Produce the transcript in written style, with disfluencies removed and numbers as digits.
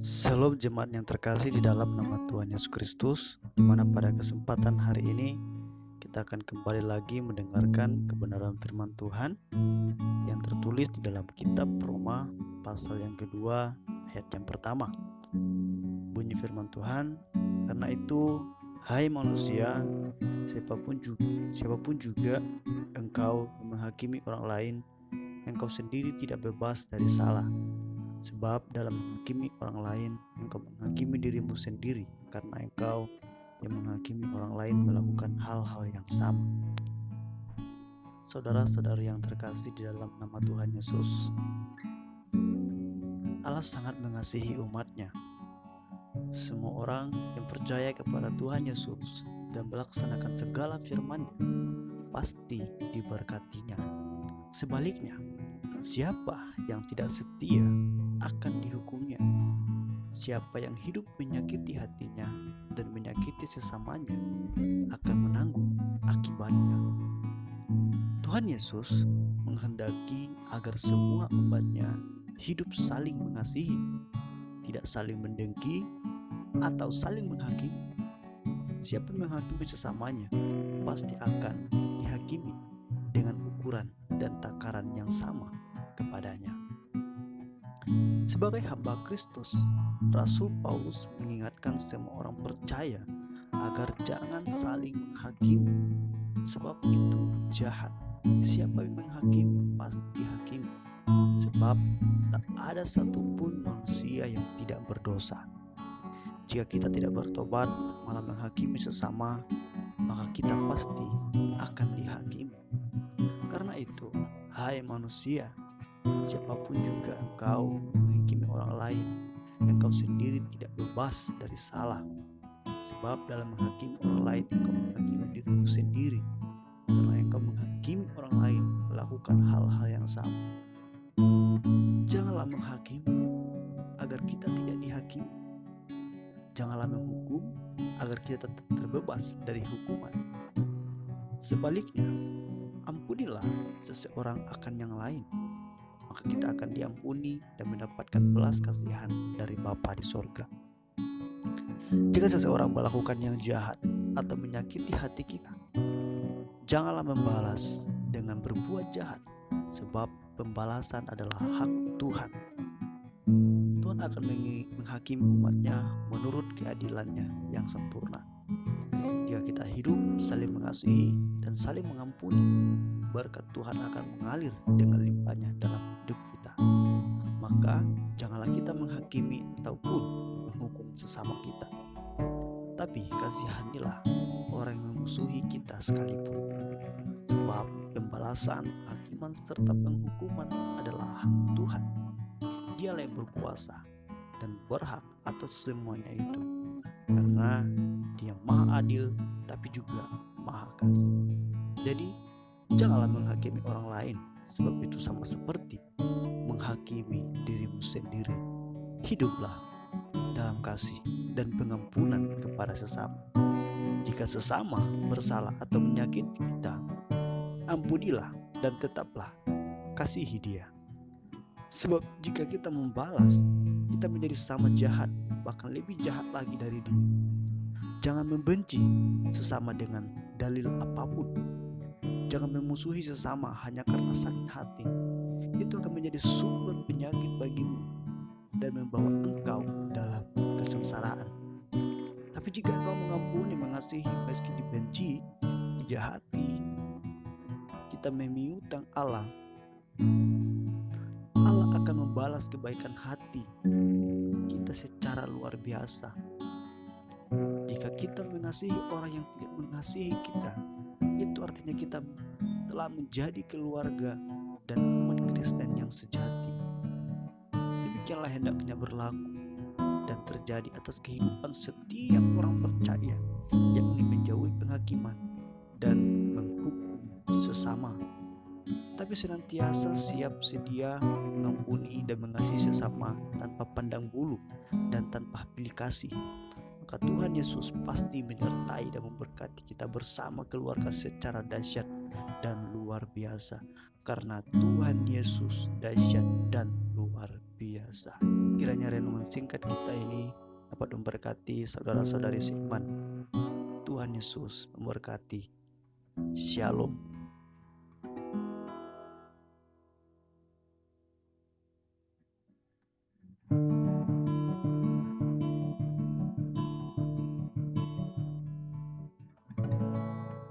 Shalom jemaat yang terkasih di dalam nama Tuhan Yesus Kristus, di mana pada kesempatan hari ini kita akan kembali lagi mendengarkan kebenaran firman Tuhan yang tertulis di dalam kitab Roma pasal yang kedua ayat yang pertama. Bunyi firman Tuhan, karena itu hai manusia, siapapun juga engkau menghakimi orang lain, engkau sendiri tidak bebas dari salah. Sebab dalam menghakimi orang lain, engkau menghakimi dirimu sendiri, karena engkau yang menghakimi orang lain melakukan hal-hal yang sama. Saudara-saudari yang terkasih di dalam nama Tuhan Yesus, Allah sangat mengasihi umatnya. Semua orang yang percaya kepada Tuhan Yesus dan melaksanakan segala firman-Nya pasti diberkatinya. Sebaliknya, siapa yang tidak setia akan dihukumnya. Siapa yang hidup menyakiti hatinya dan menyakiti sesamanya akan menanggung akibatnya. Tuhan Yesus menghendaki agar semua umatnya hidup saling mengasihi, tidak saling mendengki atau saling menghakimi. Siapa yang menghakimi sesamanya pasti akan dihakimi dengan ukuran dan takaran yang sama kepadanya. Sebagai hamba Kristus, Rasul Paulus mengingatkan semua orang percaya agar jangan saling menghakimi, sebab itu jahat. Siapa yang menghakimi pasti dihakimi, sebab tak ada satupun manusia yang tidak berdosa. Jika kita tidak bertobat malah menghakimi sesama, maka kita pasti akan dihakimi. Karena itu, hai manusia, siapapun juga engkau menghakimi orang lain, engkau sendiri tidak bebas dari salah. Sebab dalam menghakimi orang lain, engkau menghakimi dirimu sendiri, karena engkau menghakimi orang lain melakukan hal-hal yang sama. Janganlah menghakimi agar kita tidak dihakimi. Janganlah menghukum agar kita tetap terbebas dari hukuman. Sebaliknya, ampunilah seseorang akan yang lain, maka kita akan diampuni dan mendapatkan belas kasihan dari Bapa di sorga. Jika seseorang melakukan yang jahat atau menyakiti hati kita, janganlah membalas dengan berbuat jahat, sebab pembalasan adalah hak Tuhan. Tuhan akan menghakimi umatnya menurut keadilannya yang sempurna. Jika kita hidup saling mengasihi dan saling mengampuni, berkat Tuhan akan mengalir dengan limpahnya dalam hidup kita. Maka janganlah kita menghakimi ataupun menghukum sesama kita, tapi kasihanilah orang yang memusuhi kita sekalipun. Sebab pembalasan, hakiman serta penghukuman adalah hak Tuhan. Dialah yang berkuasa dan berhak atas semuanya itu, karena Dia maha adil tapi juga maha kasih. Jadi janganlah menghakimi orang lain, sebab itu sama seperti menghakimi dirimu sendiri. Hiduplah dalam kasih dan pengampunan kepada sesama. Jika sesama bersalah atau menyakiti kita, ampunilah dan tetaplah kasihi dia. Sebab jika kita membalas, kita menjadi sama jahat, bahkan lebih jahat lagi dari dia. Jangan membenci sesama dengan dalil apapun. Jangan memusuhi sesama hanya karena sakit hati. Itu akan menjadi sumber penyakit bagimu dan membawa engkau dalam kesengsaraan. Tapi jika engkau mengampuni, mengasihi meski dibenci, dijahati, kita memiutang Allah, Allah akan membalas kebaikan hati kita secara luar biasa. Jika kita mengasihi orang yang tidak mengasihi kita, itu artinya kita telah menjadi keluarga dan umat Kristen yang sejati. Demikianlah hendaknya berlaku dan terjadi atas kehidupan setiap orang percaya, yakni menjauhi penghakiman dan menghukum sesama, tapi senantiasa siap sedia mengampuni dan mengasihi sesama tanpa pandang bulu dan tanpa pilih kasih. Maka Tuhan Yesus pasti menyertai dan memberkati kita bersama keluarga secara dahsyat dan luar biasa, karena Tuhan Yesus dahsyat dan luar luar biasa. Kiranya renungan singkat kita ini dapat memberkati saudara-saudari seiman. Tuhan Yesus memberkati. Shalom.